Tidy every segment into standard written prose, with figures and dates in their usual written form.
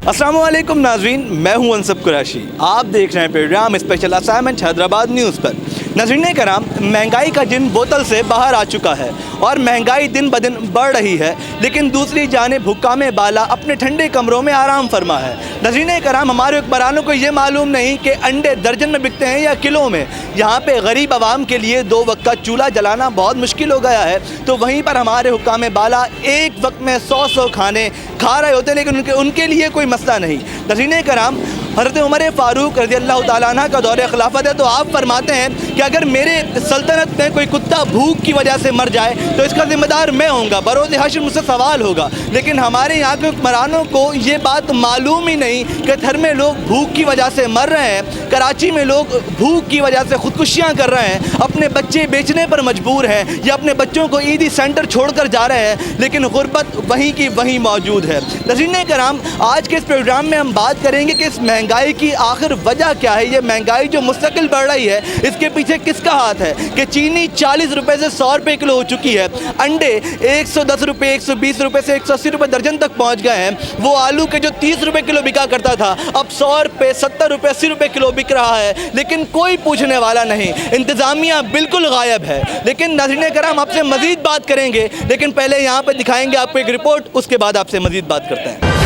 अस्सलाम वालेकुम नाज़रीन, मैं हूं अनसब कुरैशी। आप देख रहे हैं program special assignment Hyderabad news पर। नाज़रीन कराम, महंगाई का जिन बोतल से बाहर आ चुका है और महंगाई दिन ब दिन बढ़ रही है, लेकिन दूसरी जानिब हुक्काम बाला अपने ठंडे कमरों में आराम फरमा है। नाज़रीन कराम, हमारे हुक्मरानों को ये मालूम नहीं कि अंडे दर्जन में बिकते हैं या किलो में। यहाँ पे गरीब आवाम के लिए 2 वक्त का चूल्हा जलाना बहुत मुश्किल हो गया है, तो वहीं पर हमारे हुक्काम बाला एक वक्त में 100 खाने खा रहे होते हैं, लेकिन उनके लिए कोई मसला नहीं। नाज़रीन कराम, हज़रत उमर फ़ारूक रज़ियल्लाहु ताला अन्हु का दौर खिलाफत है, तो आप फरमाते हैं कि अगर मेरे सल्तनत में कोई कुत्ता भूख की वजह से मर जाए तो इसका ज़िम्मेदार मैं होऊंगा, बरोज़ हश्र मुझसे सवाल होगा। लेकिन हमारे यहाँ के हुक्मरानों को ये बात मालूम ही नहीं कि थर में लोग भूख की वजह से मर रहे हैं, कराची में लोग भूख की वजह से ख़ुदकुशियाँ कर रहे हैं, अपने बच्चे बेचने पर मजबूर हैं या अपने बच्चों को ईदी सेंटर छोड़ कर जा रहे हैं, लेकिन गुर्बत वहीं की वहीं मौजूद है। नाज़रीन कराम, आज के इस प्रोग्राम में हम बात करेंगे कि इस महंगाई की आखिर वजह क्या है। ये महंगाई जो मुस्तकिल बढ़ रही है, इसके पीछे किसका हाथ है कि चीनी 40 रुपये से 100 रुपये किलो हो चुकी है, अंडे 110 रुपये 120 रुपये से 180 रुपये दर्जन तक पहुंच गए हैं, वो आलू के जो 30 रुपये किलो बिका करता था अब 100 रुपये 70 रुपये 80 रुपये किलो बिक रहा है, लेकिन कोई पूछने वाला नहीं, इंतज़ामिया बिल्कुल गायब है। लेकिन नाज़रीन कराम, आपसे मज़ीद बात करेंगे, लेकिन पहले यहाँ पर दिखाएंगे आपको एक रिपोर्ट, उसके बाद आपसे मज़ीद बात करते हैं।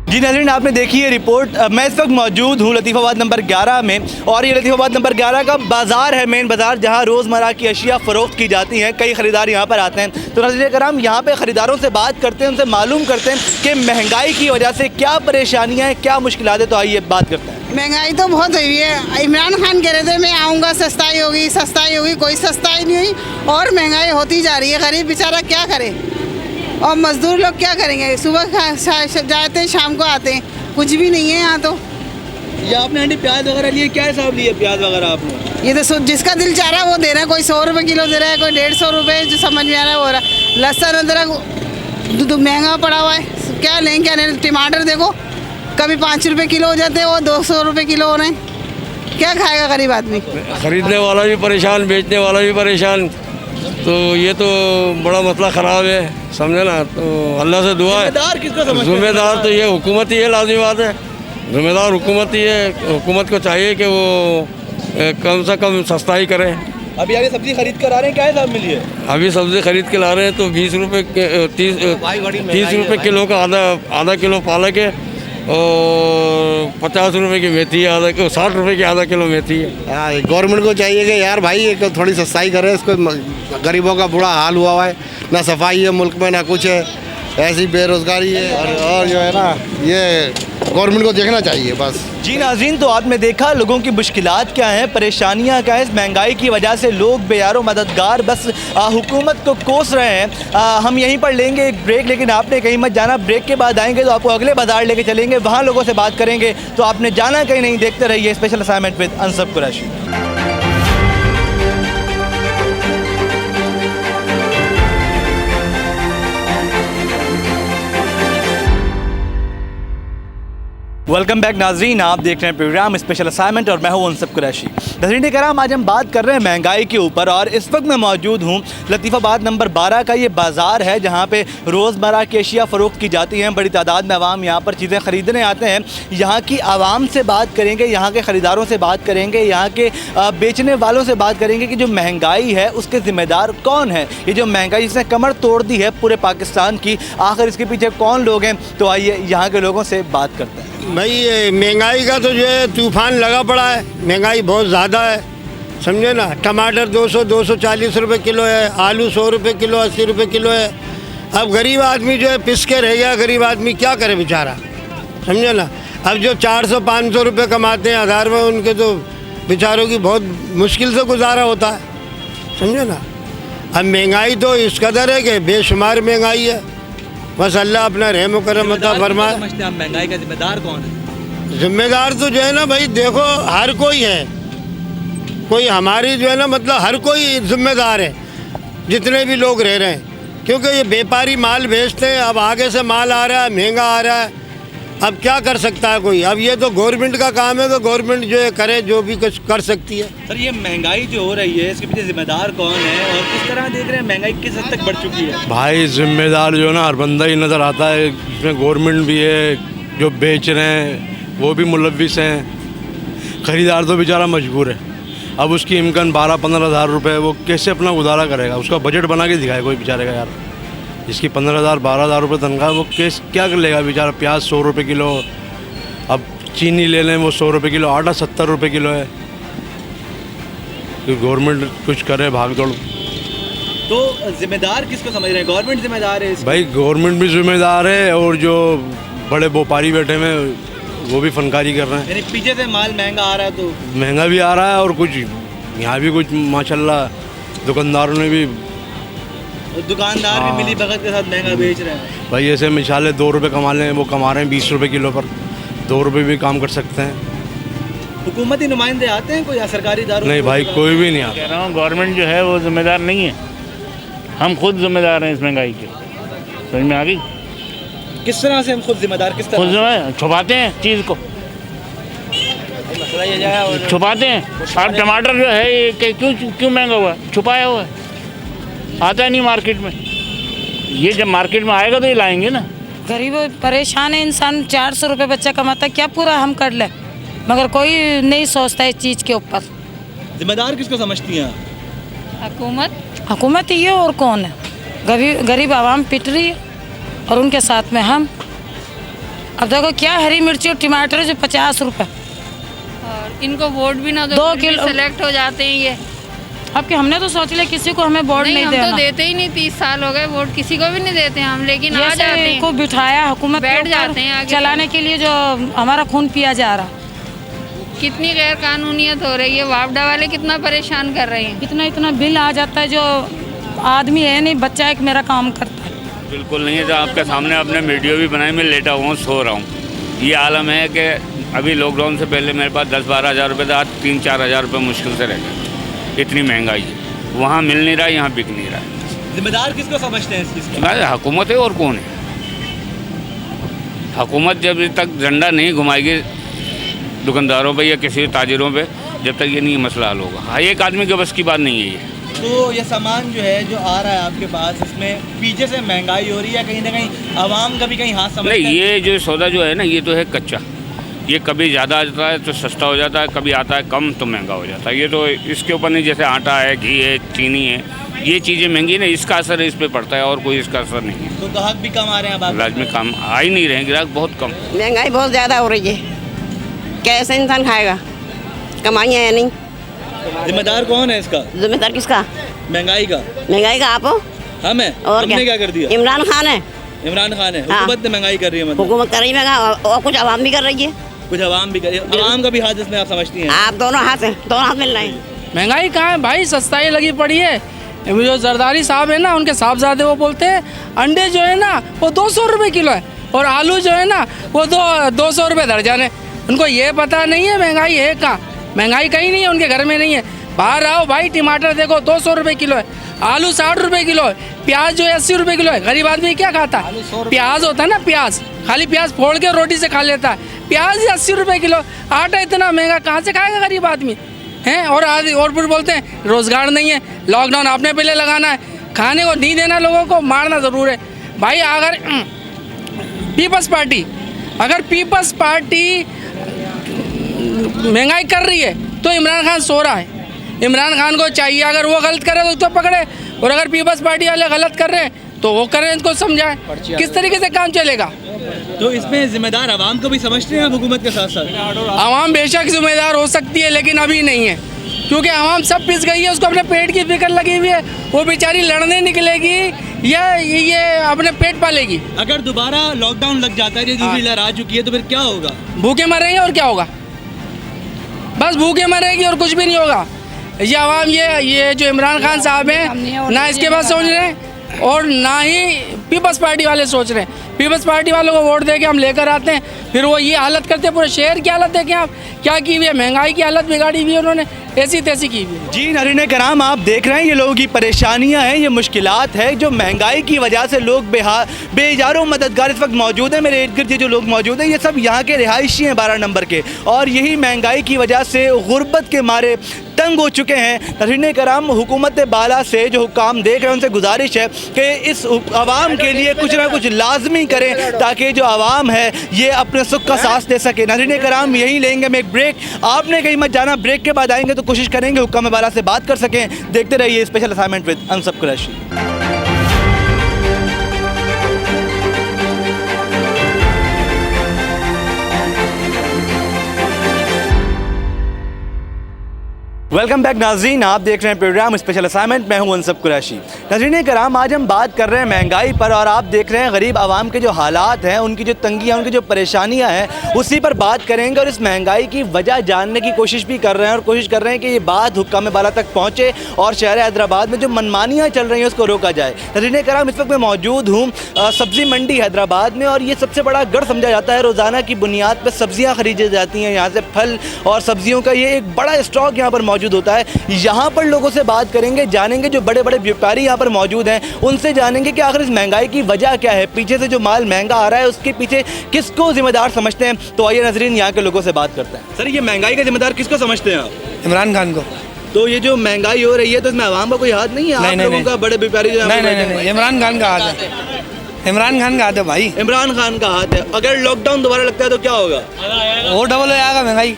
जी नाज़रीन, आपने देखी है रिपोर्ट। मैं इस वक्त मौजूद हूँ लतीफ़ाबाद नंबर 11 में, और ये लतीफ़ाबाद नंबर 11 का बाज़ार है, मेन बाज़ार, जहाँ रोज़मर्रा की अशिया फ़रोख्त की जाती हैं। कई ख़रीदार यहाँ पर आते हैं, तो नाज़रीन कराम, यहाँ पे ख़रीदारों से बात करते हैं, उनसे मालूम करते हैं कि महंगाई की वजह से क्या परेशानियाँ हैं, क्या मुश्किलात है। तो आइए बात करते हैं। महंगाई तो बहुत हुई है। इमरान खान कह रहे थे मैं आऊँगा, सस्ताई होगी सस्ताई होगी, कोई सस्ताई नहीं हुई और महंगाई होती जा रही है। गरीब बेचारा क्या करे और मज़दूर लोग क्या करेंगे, सुबह जाते हैं शाम को आते हैं, कुछ भी नहीं है यहाँ तो। ये आपने आंटी प्याज वगैरह लिए, क्या हिसाब लिए प्याज वगैरह आपने? ये तो जिसका दिल चाह रहा है वो दे रहा है, कोई 100 रुपये किलो दे रहा है, कोई 150 रुपये, जो समझ में आ रहा है वो हो रहा है। लहसुन अदरक महंगा पड़ा हुआ है, क्या लें क्या नहीं। टमाटर देखो, कभी 5 रुपये किलो हो जाते हैं, वो 200 रुपये किलो हो रहे हैं। क्या खाएगा गरीब आदमी? ख़रीदने वाला भी परेशान, बेचने वाला भी परेशान, तो ये तो बड़ा मसला ख़राब है, समझे ना। तो अल्लाह से दुआ है। ज़िम्मेदार तो ये हुकूमत ही है, लाज़मी बात है, ज़िम्मेदार हुकूमत ही है। हुकूमत को चाहिए कि वो कम से कम सस्ताई करें। अभी आगे सब्ज़ी खरीद कर आ रहे हैं, क्या हिसाब मिली है? अभी सब्ज़ी खरीद के ला रहे हैं तो 20 रुपये 30 रुपये किलो का आधा किलो पालक है और 50 रुपये की मेथी है, 60 रुपये की आधा किलो मेथी है। गवर्नमेंट को चाहिए कि यार भाई एक थोड़ी सस्ताई करे, इसको गरीबों का बुरा हाल हुआ है, ना सफाई है मुल्क में ना कुछ है, ऐसी बेरोज़गारी है और जो है ना, ये गवर्नमेंट को देखना चाहिए बस। जी नाज़रीन, तो आपने देखा लोगों की मुश्किलात क्या हैं, परेशानियां क्या हैं। इस महंगाई की वजह से लोग बेयारो मददगार बस हुकूमत को कोस रहे हैं। हम यहीं पर लेंगे एक ब्रेक, लेकिन आपने कहीं मत जाना। ब्रेक के बाद आएंगे तो आपको अगले बाज़ार लेके चलेंगे, वहाँ लोगों से बात करेंगे, तो आपने जाना कहीं नहीं। देखते रहिए special assignment with unsub Qureshi. Welcome back नाजरीन, आप देख रहे हैं प्रोग्राम स्पेशल असाइनमेंट और मैं हूं अनसब कुरैशी। नाजरीन कराम, आज हम बात कर रहे हैं महंगाई के ऊपर और इस वक्त मैं मौजूद हूं लतीफ़ाबाद नंबर 12 का ये बाज़ार है जहां पे रोज़मर्रा की अशिया फ़रोख्त की जाती हैं। बड़ी तादाद में आवाम यहां पर चीज़ें ख़रीदने आते हैं। यहाँ की आवाम से बात करेंगे, यहाँ के ख़रीदारों से बात करेंगे, यहाँ के बेचने वालों से बात करेंगे कि जो महंगाई है उसके ज़िम्मेदार कौन है। ये जो महंगाई जिसने कमर तोड़ दी है पूरे पाकिस्तान की, आखिर इसके पीछे कौन लोग हैं। तो आइए यहाँ के लोगों से बात करते हैं। भाई ये महंगाई का तो जो है तूफान लगा पड़ा है। महंगाई बहुत ज़्यादा है, समझे ना। टमाटर 240 रुपये किलो है, आलू 100 रुपये किलो, 80 रुपये किलो है। अब गरीब आदमी जो है पिस के रह गया। गरीब आदमी क्या करे बेचारा, समझे ना। अब जो 400-500 रुपये कमाते हैं 1000 में, उनके तो बेचारों की बहुत मुश्किल से गुजारा होता है, समझे ना। अब महंगाई तो इस कदर है कि बेशुमार महंगाई है। बस अल्लाह अपना रहम करम अता फरमाए। समझते हैं आप महंगाई का जिम्मेदार कौन है? जिम्मेदार तो जो है ना भाई, देखो हर कोई है, कोई हमारी जो है ना मतलब हर कोई जिम्मेदार है, जितने भी लोग रह रहे हैं। क्योंकि ये व्यापारी माल बेचते हैं, अब आगे से माल आ रहा है, महंगा आ रहा है। अब क्या कर सकता है कोई। अब ये तो गवर्नमेंट का काम है कि गवर्नमेंट जो है करे, जो भी कुछ कर सकती है। सर, ये महंगाई जो हो रही है इसके पीछे जिम्मेदार कौन है और किस तरह देख रहे हैं महंगाई किस हद तक बढ़ चुकी है? भाई जिम्मेदार जो है ना हर बंदा ही नज़र आता है। इसमें गवर्नमेंट भी है, जो बेच रहे हैं वो भी मुलविस हैं, ख़रीदार तो बेचारा मजबूर है। अब उसकी इनकम 12-15 हज़ार रुपये, वो कैसे अपना गुजारा करेगा? उसका बजट बना के दिखाए कोई बेचारे का यार। जिसकी 15,000-12 हज़ार रुपये तनख्वाह, वो क्या कर लेगा बेचारा। प्याज 100 रुपये किलो, अब चीनी ले लें वो 100 रुपये किलो, आटा 70 रुपये किलो है। तो गवर्नमेंट कुछ करे, भाग दौड़। तो जिम्मेदार किसको समझ रहे हैं? गवर्नमेंट जिम्मेदार है इसकी? भाई गवर्नमेंट भी जिम्मेदार है और जो बड़े व्यापारी बैठे हुए हैं वो भी फनकारी कर रहे हैं। यानी पीछे से माल महंगा आ रहा है तो महंगा भी आ रहा है और कुछ यहाँ भी कुछ माशाल्लाह दुकानदारों ने भी, दुकानदार भी मिली भगत के साथ महंगा बेच रहे हैं। भाई ऐसे मिसाले 2 रुपये कमा लें, वो कमा रहे हैं 20 रुपये किलो पर। 2 रुपये भी काम कर सकते हैं। हुकूमती नुमाइंदे आते हैं कोई या सरकारी इदारों? नहीं भाई, कोई भी नहीं आता। कह रहा हूँ गवर्नमेंट जो है वो जिम्मेदार नहीं है, हम खुद जिम्मेदार हैं इस महंगाई के। समझ में आ गई? किस तरह से हम खुद जिम्मेदार? किस खुद तरह छुपाते हैं चीज़ को, मसला ये जाए छुपाते हैं। अब टमाटर जो है ये क्यों महंगा हुआ है? छुपाया हुआ है, आता नहीं मार्केट में। ये जब मार्केट में आएगा तो ये लाएंगे ना। गरीब परेशान है इंसान, 400 रुपये बच्चा कमाता है, क्या पूरा हम कर ले, मगर कोई नहीं सोचता इस चीज़ के ऊपर। जिम्मेदार किसको समझती हैं? हुकूमत ही है और कौन है? गरीब आवाम पिट रही है और उनके साथ में हम। अब देखो क्या हरी मिर्ची और टमाटर जो 50 रुपये, और इनको वोट भी ना दो, 2 फिर भी किलो सेलेक्ट हो जाते हैं ये। अब कि हमने तो सोच लिया किसी को हमें वोट नहीं हम देना। तो देते ही नहीं, 30 साल हो गए वोट किसी को भी नहीं देते हम, लेकिन आ जैसे जाते हैं। इनको बिठाया हुकूमत के बैठ ऊपर जाते हैं आगे। चलाने के लिए, जो हमारा खून पिया जा रहा। कितनी गैर कानूनियत हो रही है, वापडा वाले कितना परेशान कर रहे हैं। इतना बिल आ जाता है, जो आदमी है नहीं, बच्चा एक मेरा काम करता है। बिल्कुल नहीं है। जो आपके सामने आपने वीडियो भी बनाई, मैं लेटा हुआ हूँ, सो रहा हूँ। ये आलम है कि अभी लॉकडाउन से पहले मेरे पास 10-12 हज़ार रुपये था, आज 3-4 हज़ार रुपये मुश्किल से रह गए। इतनी महंगाई है, वहाँ मिल नहीं रहा, यहाँ बिक नहीं रहा। जिम्मेदार किसको समझते हैं इस चीज़ का? हुकूमत है और कौन है? हुकूमत जब तक झंडा नहीं घुमाएगी दुकानदारों पे या किसी ताजिरों पे, जब तक ये नहीं मसला हल होगा। हाँ, एक आदमी के बस की बात नहीं है ये। तो ये सामान जो है जो आ रहा है आपके पास, इसमें पीछे से महंगाई हो रही है, कहीं ना कहीं आवाम का भी कहीं हाथ समझता है? नहीं, ये जो सौदा जो है ना, ये तो है कच्चा। ये कभी ज़्यादा आ जाता है तो सस्ता हो जाता है, कभी आता है कम तो महंगा हो जाता है। ये तो इसके ऊपर नहीं, जैसे आटा है, घी है, चीनी है, ये चीज़ें महंगी ना, इसका असर इस पर पड़ता है और कोई इसका असर नहीं है। तो ग्राहक भी कम आ रहे हैं अब? लाजमी काम आ ही नहीं रहे हैं, ग्राहक बहुत कम। महंगाई बहुत ज़्यादा हो रही है, कैसे इंसान खाएगा? कमाइयाँ है नहीं। जिम्मेदार कौन है इसका? जिम्मेदार किसका? महंगाई का। महंगाई का आप हो? हमें? और हमने क्या कर दिया? इमरान खान है। इमरान खान है? हाँ। हुकूमत ने महंगाई कर रही है? मतलब हुकूमत कर रही है और कुछ आवाम भी कर रही है। कुछ आवाम भी कर रही है। आवाम का भी हाथ इसमें आप समझती हैं? आप दोनों हाथ मिल रहे हैं। महंगाई कहाँ है भाई, सस्ताई लगी पड़ी है। जो जरदारी साहब है ना, उनके साहबजादे वो बोलते हैं अंडे जो है ना वो 200 रुपये किलो है और आलू जो है ना वो 200 रुपये दर्जन है। उनको ये पता नहीं है महंगाई है कहाँ। महंगाई कहीं नहीं है, उनके घर में नहीं है। बाहर आओ भाई, टमाटर देखो 200 रुपये किलो है, आलू 60 रुपये किलो है, प्याज जो है 80 रुपये किलो है। गरीब आदमी क्या खाता है? प्याज होता है ना, प्याज खाली प्याज फोड़ के रोटी से खा लेता है। प्याज ही 80 रुपये किलो, आटा इतना महंगा कहाँ से खाएगा गरीब आदमी हैं। और फिर बोलते हैं रोज़गार नहीं है, लॉकडाउन आपने पहले लगाना है, खाने को नहीं देना, लोगों को मारना ज़रूर है भाई। अगर पीपल्स पार्टी महंगाई कर रही है तो इमरान खान सो रहा है। इमरान खान को चाहिए अगर वो गलत करे तो उसको पकड़े, और अगर पीपल्स पार्टी वाले गलत कर रहे हैं तो वो करें, इनको समझाएं किस तरीके से काम चलेगा। तो इसमें जिम्मेदार आवाम को भी समझते हैं आप हुकूमत के साथ साथ? आवाम बेशक जिम्मेदार हो सकती है, लेकिन अभी नहीं है, क्योंकि आवाम सब पिस गई है, उसको अपने पेट की फिक्र लगी हुई है। वो बेचारी लड़ने निकलेगी या ये अपने पेट पालेगी। अगर दोबारा लॉकडाउन लग जाता है, दूसरी लहर आ चुकी है, तो फिर क्या होगा? भूखे मरेंगे और क्या होगा, बस भूखे मरेगी और कुछ भी नहीं होगा। ये आवाम ये जो इमरान खान साहब हैं ना इसके बाद सोच रहे हैं और ना ही पीपल्स पार्टी वाले सोच रहे हैं। पीपल्स पार्टी वालों को वोट दे के हम लेकर आते हैं, फिर वो ये हालत करते हैं। पूरे शहर की हालत देखें आप क्या की हुई है, महंगाई की हालत बिगाड़ी हुई है उन्होंने, ऐसी तैसी की हुई है। जी नाज़रीन कराम, आप देख रहे हैं ये लोगों की परेशानियां हैं, ये मुश्किलात है जो महंगाई की वजह से लोग बेजारों मददगार इस वक्त मौजूद हैं। मेरे इर्द गिर्द जो लोग मौजूद हैं ये सब यहाँ के रिहायशी हैं 12 नंबर के, और यही महंगाई की वजह से गुर्बत के मारे तंग हो चुके हैं। नाज़रीन कराम, हुकूमत बाला से जो हुकाम देख रहे हैं उनसे गुजारिश है कि इस आवाम के लिए कुछ ना कुछ लाजमी करें, ताकि जो आवाम है ये अपने सुख का सांस ले सके। नाज़रीन कराम, यही लेंगे हम एक ब्रेक, आपने कहीं मत जाना, ब्रेक के बाद आएंगे तो कोशिश करेंगे हुक्म बाला से बात कर सकें। देखते रहिए special assignment with unsub Qureshi. Welcome back नाज़रीन, आप देख रहे हैं प्रोग्राम स्पेशल असाइनमेंट, मैं हूं अनसब कुरैशी। नाज़रीन कराम, आज हम बात कर रहे हैं महंगाई पर, और आप देख रहे हैं गरीब आवाम के जो हालात हैं, उनकी जो तंगियाँ, उनकी जो परेशानियां हैं, उसी पर बात करेंगे और इस महंगाई की वजह जानने की कोशिश भी कर रहे हैं, और कोशिश कर रहे हैं कि ये बात हुक्काम बाला तक पहुँचे और शहर हैदराबाद में जो मनमानियाँ चल रही हैं उसको रोका जाए। नाज़रीन कराम, इस वक्त मैं मौजूद हूँ सब्ज़ी मंडी हैदराबाद में, और ये सबसे बड़ा गढ़ समझा जाता है। रोज़ाना की बुनियाद पर सब्ज़ियाँ खरीदी जाती हैं, यहाँ से फल और सब्ज़ियों का ये एक बड़ा स्टॉक यहाँ पर मौजूद होता है। यहाँ पर लोगों से बात करेंगे, जानेंगे जो बड़े बड़े व्यापारी यहाँ पर मौजूद हैं उनसे जानेंगे कि आखिर इस महंगाई की वजह क्या है, पीछे से जो माल महंगा आ रहा है उसके पीछे किसको जिम्मेदार समझते हैं। तो आइए नाज़रीन यहाँ के लोगों से बात करते हैं। सर, ये महंगाई का जिम्मेदार किसको समझते हैं आप? इमरान खान को। तो ये जो महंगाई हो रही है तो इसमें आवाम का कोई हाथ नहीं है? आप लोगों का, बड़े व्यापारी जो नहीं, इमरान खान का हाथ है, इमरान खान का हाथ है भाई, इमरान खान का हाथ है। अगर लॉकडाउन दोबारा लगता है तो क्या होगा? और डबल हो जाएगा महंगाई,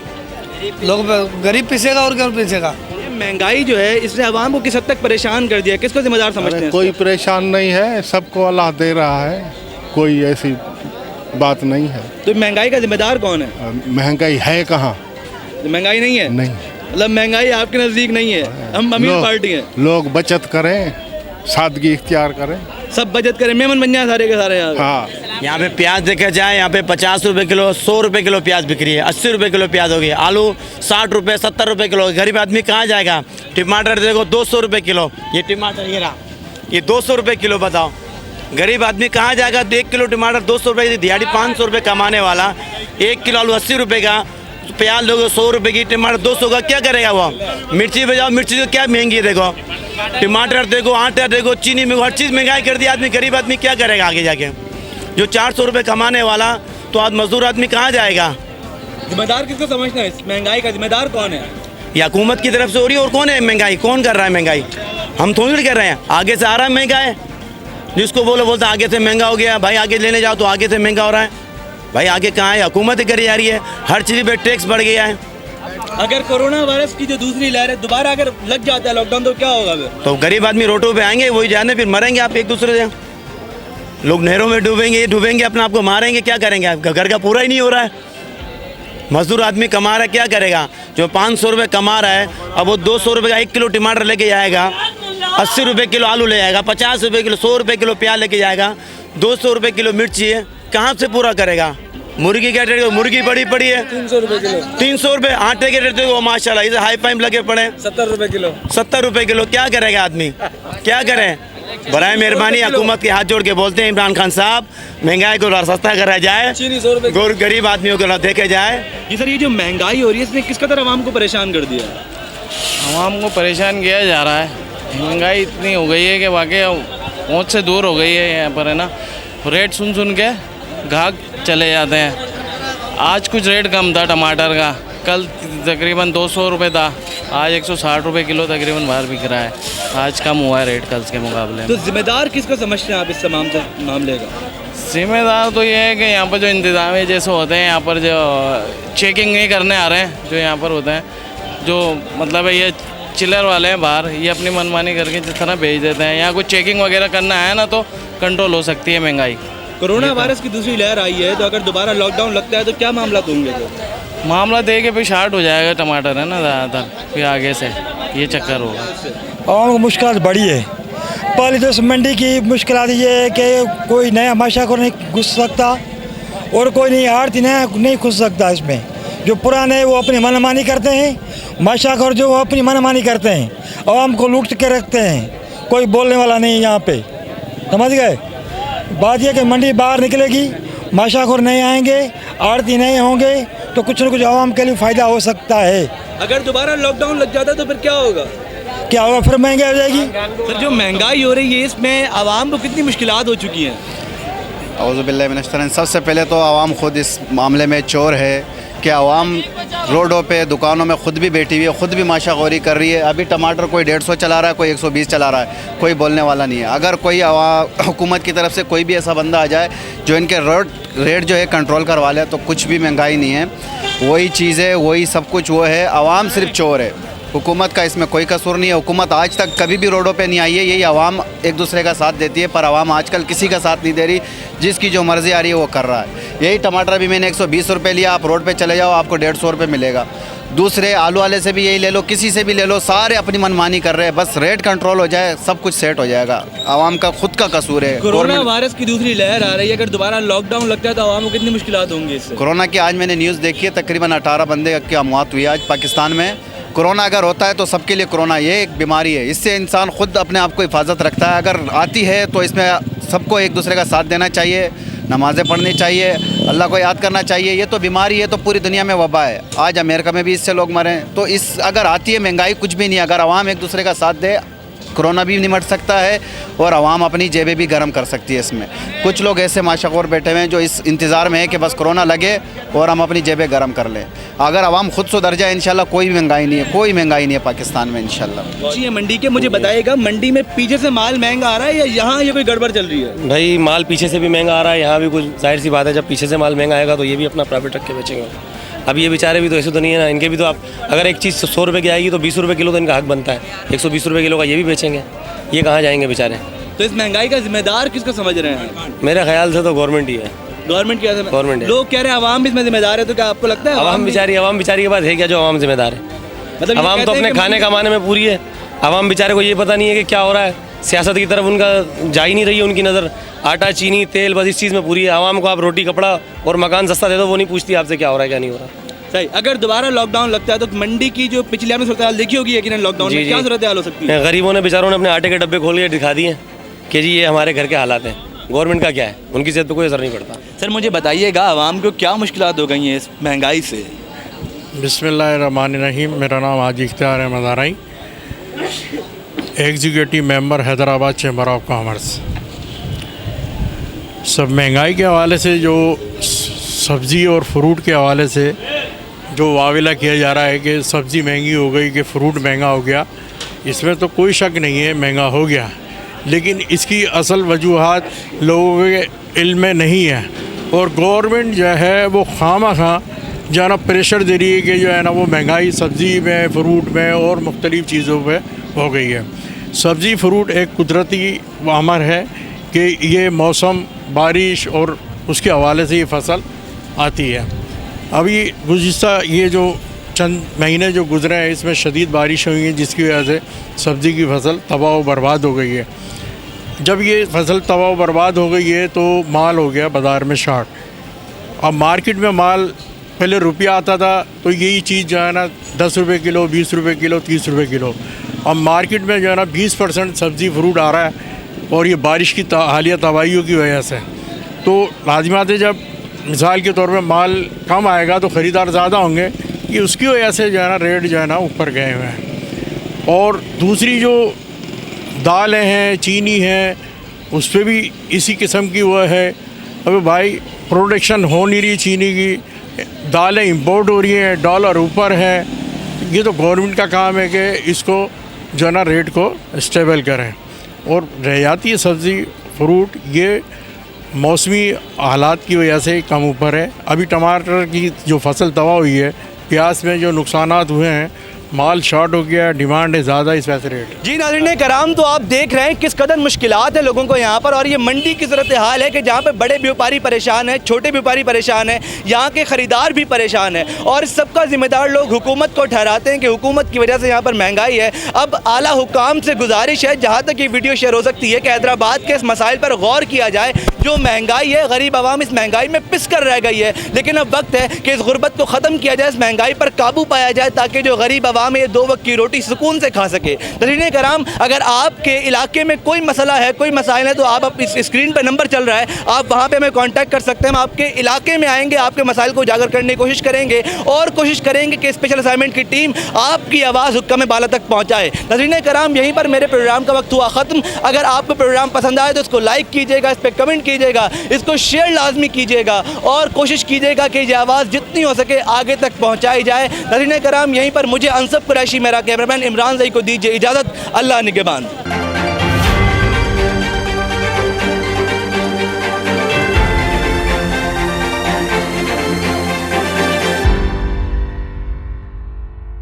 लोग गरीब पिसेगा और क्या पिसेगा। महंगाई जो है इसने आवाम को किस हद तक परेशान कर दिया, किसको जिम्मेदार समझते हैं? कोई परेशान नहीं है, सबको अल्लाह दे रहा है, कोई ऐसी बात नहीं है। तो महंगाई का जिम्मेदार कौन है? महंगाई है कहाँ? महंगाई नहीं है, नहीं, मतलब महंगाई आपके नज़दीक नहीं है, हम अमीर पार्टी हैं। लोग बचत करें, सादगी इख्तियार करें, सब बचत करें, मेमन बन जाए सारे के सारे। हाँ, यहाँ पे प्याज देखा जाए, यहाँ पे 50 रुपए किलो, 100 रुपए किलो प्याज बिक रही है, 80 रुपए किलो प्याज हो गई, आलू 60 रुपए 70 रुपए किलो। गरीब आदमी कहाँ जाएगा? टमाटर देखो 200 रुपए किलो, ये टमाटर ये रहा, ये 200 रुपए किलो। बताओ गरीब आदमी कहाँ जाएगा? 1 किलो टमाटर 200 रुपए की दिहाड़ी, 500 रुपए कमाने वाला, 1 किलो आलू 80 रुपए का, प्याज लोगे 100 रुपए की, टमाटर 200 का, क्या करेगा वो? मिर्ची बजाओ, मिर्ची तो क्या महंगी है, देखो टमाटर देखो, आटा देखो, चीनी में हर चीज़ महंगाई कर दी। आदमी गरीब आदमी क्या करेगा आगे जाके? जो 400 रुपये कमाने वाला, तो आज मजदूर आदमी कहाँ जाएगा? जिम्मेदार किसको समझते हैं? महंगाई का जिम्मेदार कौन है? ये हुकूमत की तरफ से हो रही है, और कौन है महंगाई? कौन कर रहा है महंगाई? हम थोड़ी कर रहे हैं, आगे से आ रहा है महंगा है, जिसको बोलता आगे से महंगा हो गया भाई, आगे लेने जाओ तो आगे से महंगा हो रहा है भाई। आगे कहाँ है? हुकूमत करी जा रही है, हर चीज़ पे टैक्स बढ़ गया है। अगर कोरोना वायरस की जो दूसरी लहर है दोबारा अगर लग जाता है लॉकडाउन, तो क्या होगा फिर? तो गरीब आदमी रोडों पे आएंगे, वही जाने, फिर मरेंगे आप एक दूसरे से। लोग नहरों में डूबेंगे, अपने आप को मारेंगे, क्या करेंगे? घर का पूरा ही नहीं हो रहा है। मजदूर आदमी कमा रहा है, क्या करेगा? जो 500 रुपये कमा रहा है, अब वो 200 रुपये का 1 किलो टमाटर लेके जाएगा, 80 रुपये किलो आलू ले जाएगा, 50 रुपये किलो, 100 रुपये किलो प्याज लेके जाएगा, 200 रुपये किलो मिर्ची है, कहाँ से पूरा करेगा? मुर्गी क्या रेट? मुर्गी बड़ी पड़ी है 300 रुपये किलो, 300 रुपये। आटे के रेट देखो माशाल्लाह, इसे हाई पाइप लगे पड़े 70 रुपये किलो, 70 रुपये किलो। क्या करेगा आदमी? क्या करें? बराए मेहरबानी हुकूमत के हाथ जोड़ के बोलते हैं इमरान खान साहब, महंगाई को सस्ता करा जाए, गरीब आदमियों को देखे जाए। जी सर, ये जो महंगाई हो रही है इसने किस कदर आवाम को परेशान कर दिया? आवाम को परेशान किया जा रहा है। महंगाई इतनी हो गई है कि वाकई पहुँच से दूर हो गई है। यहाँ पर है ना, रेट सुन के ग्राहक चले जाते हैं। आज कुछ रेट कम था टमाटर का, कल तकरीबन 200 रुपये था, आज 160 रुपये किलो तकरीबन बाहर बिक रहा है। आज कम हुआ है रेट कल के मुकाबले में। तो जिम्मेदार किसको समझते हैं आप इस तमाम मामले का? जिम्मेदार तो ये है कि यहाँ पर जो इंतज़ाम जैसे होते हैं, यहाँ पर जो चेकिंग नहीं करने आ रहे हैं, जो यहाँ पर होते हैं, जो मतलब है ये चिल्लर वाले हैं बाहर, ये अपनी मनमानी करके जिस तरह भेज देते हैं। यहाँ कुछ चेकिंग वगैरह करना है ना तो कंट्रोल हो सकती है महंगाई। कोरोना वायरस की दूसरी लहर आई है, तो अगर दोबारा लॉकडाउन लगता है तो क्या मामला होंगे? मामला दे के फिर शार्ट हो जाएगा टमाटर, है ना, ज़्यादातर फिर आगे से ये चक्कर होगा। और मुश्किल बड़ी है। पहले तो इस मंडी की मुश्किल ये है कि कोई नया माशाखोर नहीं घुस सकता और कोई नहीं आड़ती नहीं घुस सकता। इसमें जो पुराने हैं वो अपनी मनमानी करते हैं, माशाखोर जो वो अपनी मनमानी करते हैं, आवाम को लूट के रखते हैं, कोई बोलने वाला नहीं यहाँ पे, समझ गए। बात यह कि मंडी बाहर निकलेगी, माशाखोर नहीं आएंगे, आड़ती नहीं होंगे, तो कुछ न कुछ आवाम के लिए फ़ायदा हो सकता है। अगर दोबारा लॉकडाउन लग जाता तो फिर क्या होगा? क्या होगा? फिर महंगाई हो जाएगी। सर, जो महंगाई हो रही है इसमें आवाम को कितनी मुश्किलात हो चुकी हैं? औज़ुबिल्लाहि मिनश्शैतानिर रजीम। सबसे पहले तो आवाम खुद इस मामले में चोर है कि आवाम रोडों पे दुकानों में खुद भी बैठी हुई है, खुद भी माशाखोरी कर रही है। अभी टमाटर कोई 150 चला रहा है, कोई 120 चला रहा है, कोई बोलने वाला नहीं है। अगर कोई हुकूमत की तरफ से कोई भी ऐसा बंदा आ जाए जो इनके रेट जो है कंट्रोल करवा ले, तो कुछ भी महंगाई नहीं है। वही चीज़ है, वही सब कुछ वो है। आवाम सिर्फ चोर है, हुकूमत का इसमें कोई कसूर नहीं है। हुकूमत आज तक कभी भी रोडों पे नहीं आई है, यही आवाम एक दूसरे का साथ देती है, पर आवाम आजकल किसी का साथ नहीं दे रही, जिसकी जो मर्ज़ी आ रही है वो कर रहा है। यही टमाटर भी मैंने 120 रुपये लिया, आप रोड पे चले जाओ आपको 150 रुपये मिलेगा। दूसरे आलू वाले से भी यही ले लो, किसी से भी ले लो, सारे अपनी मनमानी कर रहे हैं। बस रेट कंट्रोल हो जाए, सब कुछ सेट हो जाएगा। आवाम का खुद का कसूर है। कोरोना वायरस की दूसरी लहर आ रही है, अगर दोबारा लॉकडाउन लगता है तो आवाम को कितनी मुश्किलात होंगी इससे? कोरोना की आज मैंने न्यूज़ देखी है, तकरीबन 18 बंदे की मौत हुई आज पाकिस्तान में। कोरोना अगर होता है तो सबके लिए कोरोना ये एक बीमारी है, इससे इंसान खुद अपने आप को हिफाजत रखता है। अगर आती है तो इसमें सबको एक दूसरे का साथ देना चाहिए, नमाज़ें पढ़नी चाहिए, अल्लाह को याद करना चाहिए। ये तो बीमारी है तो पूरी दुनिया में वबा है। आज अमेरिका में भी इससे लोग मरे, तो इस अगर आती है महंगाई कुछ भी नहीं, अगर आवाम एक दूसरे का साथ दे, कोरोना भी निमट सकता है और आवाम अपनी जेबें भी गर्म कर सकती है। इसमें कुछ लोग ऐसे माशाखोर बैठे हुए हैं जो इस इंतज़ार में है कि बस कोरोना लगे और हम अपनी जेबें गर्म कर लें। अगर आवाम खुद सुधर जाए इंशाल्लाह कोई महंगाई नहीं है, कोई महंगाई नहीं है पाकिस्तान में इंशाल्लाह। जी, मंडी के मुझे बताइएगा, मंडी में पीछे से माल महंगा आ रहा है या यहाँ ये कोई गड़बड़ चल रही है? भाई माल पीछे से भी महंगा आ रहा है, यहाँ भी कुछ जाहिर सी बात है, जब पीछे से माल महंगा आएगा तो ये भी अपना प्रॉफिट रख के बेचेंगे। अब ये बेचारे भी तो ऐसे तो नहीं है ना, इनके भी तो आप अगर एक चीज़ 100 रुपये की आएगी तो 20 रुपये किलो तो इनका हक बनता है, 120 रुपये किलो का ये भी बेचेंगे, ये कहाँ जाएंगे बेचारे? तो इस महंगाई का जिम्मेदार किसको समझ रहे हैं? मेरे ख्याल से तो गवर्नमेंट ही है। गवर्नमेंट क्या? गवर्नमेंट है। लोग कह रहे हैं आवाम भी इसमें जिम्मेदार है, तो क्या आपको लगता है आवाम बेचारी के पास है क्या जो आवाम जिम्मेदार है? मतलब आवाम तो अपने खाने कमाने में पूरी है, आवाम बेचारे को ये पता नहीं है कि क्या हो रहा है, सियासत की तरफ उनका जा ही नहीं रही है उनकी नज़र। आटा चीनी तेल बस इस चीज़ में पूरी है। आवाम को आप रोटी कपड़ा और मकान सस्ता दे दो, वो नहीं पूछती आपसे क्या हो रहा है क्या नहीं हो रहा। सही। अगर दोबारा लॉकडाउन लगता है तो मंडी की जो पिछले आपने सूरत हाल देखी होगी, यकीनन लॉकडाउन में क्या सूरत हाल हो सकती है? गरीबों ने बेचारों ने अपने आटे के डब्बे खोल के दिखा दिए कि जी ये हमारे घर के हालात हैं। गवर्नमेंट का क्या है, उनकी सेहत पर कोई असर नहीं पड़ता। सर मुझे बताइएगा, आवाम को क्या मुश्किलात हो गई हैं इस महंगाई से? बिस्मिल्लाहिर्रहमानिर्रहीम। मेरा नाम Haji Ikhtiyar Ahmad Arai, executive member Hyderabad chamber of commerce. सब महंगाई के हवाले से, जो सब्ज़ी और फ्रूट के हवाले से जो वाविला किया जा रहा है कि सब्ज़ी महंगी हो गई, कि फ्रूट महंगा हो गया, इसमें तो कोई शक नहीं है महंगा हो गया, लेकिन इसकी असल वजूहात लोगों के इल्म में नहीं है। और गवर्नमेंट जो है वो खामखा जो है ना प्रेशर दे रही है कि जो है ना वो महंगाई सब्ज़ी में, फ्रूट में और मुख्तलिफ़ चीज़ों पे हो गई है। सब्ज़ी फ्रूट एक कुदरती अमर है कि ये मौसम बारिश और उसके हवाले से ये फसल आती है। अभी गुज़िश्ता ये जो चंद महीने जो गुजरे हैं इसमें शदीद बारिश हुई है, जिसकी वजह से सब्ज़ी की फसल तबाह बर्बाद हो गई है। जब ये फसल तबाह बर्बाद हो गई है तो माल हो गया बाज़ार में शार्ट। अब मार्केट में माल पहले रुपया आता था तो यही चीज़ जो है ना 10 रुपये किलो, 20 रुपये किलो, 30 रुपये किलो। अब मार्केट में जो है ना 20% सब्ज़ी फ्रूट आ रहा है, और ये बारिश की हालिया तबाहियों की वजह से। तो लाजिमात है, जब मिसाल के तौर पे माल कम आएगा तो ख़रीदार ज़्यादा होंगे, कि उसकी वजह से जो है ना रेट जो है ना ऊपर गए हुए हैं। और दूसरी जो दालें हैं, चीनी है, उस पर भी इसी किस्म की वो है। अबे भाई प्रोडक्शन हो नहीं रही चीनी की, दालें इंपोर्ट हो रही हैं, डॉलर ऊपर है। ये तो गवर्नमेंट का काम है कि इसको जो है ना रेट को स्टेबल करें। और रह जाती है सब्ज़ी फ्रूट, ये मौसमी हालात की वजह से कम ऊपर है। अभी टमाटर की जो फसल तबाह हुई है, प्याज में जो नुकसानात हुए हैं, माल शॉर्ट हो गया, डिमांड है ज़्यादा, इस वजह से रेट। जी नाज़रीन कराम, तो आप देख रहे हैं किस कदर मुश्किलात है लोगों को यहाँ पर, और ये मंडी की सूरत हाल है कि जहाँ पे बड़े व्यापारी परेशान हैं, छोटे व्यापारी परेशान हैं, यहाँ के ख़रीदार भी परेशान हैं, और इस सबका ज़िम्मेदार लोग हुकूमत को ठहराते हैं कि हुकूमत की वजह से यहाँ पर महंगाई है। अब आला हुकाम से गुजारिश है, जहाँ तक ये वीडियो शेयर हो सकती है, कि हैदराबाद के इस मसाइल पर गौर किया जाए। जो महंगाई है, गरीब आवाम इस महंगाई में पिस कर रह गई है, लेकिन अब वक्त है कि इस गुर्बत को ख़त्म किया जाए, इस महंगाई पर काबू पाया जाए, ताकि जो गरीब आवाम ये 2 वक्त की रोटी सुकून से खा सके। नाज़रीन कराम, अगर आपके इलाके में कोई मसला है, कोई मसाइल है, तो आप इस स्क्रीन पर नंबर चल रहा है, आप वहाँ पे हमें कांटेक्ट कर सकते हैं। हम आपके इलाके में आएंगे, आपके मसाइल को उजागर करने की कोशिश करेंगे, और कोशिश करेंगे कि स्पेशल असाइनमेंट की टीम आपकी आवाज़ हुक्म बाला तक पहुँचाए। नाज़रीन कराम, यहीं पर मेरे प्रोग्राम का वक्त हुआ ख़त्म। अगर आपको प्रोग्राम पसंद आए तो इसको लाइक कीजिएगा, इस पर कमेंट कीजिएगा, इसको शेयर लाजमी कीजिएगा, और कोशिश कीजिएगा कि ये आवाज़ जितनी हो सके आगे तक पहुँचाई जाए। नाज़रीन कराम, यहीं पर मुझे अनसब कुरैशी, मेरा कैमरामैन इमरान ज़ई को दीजिए इजाज़त। अल्लाह निगहबान।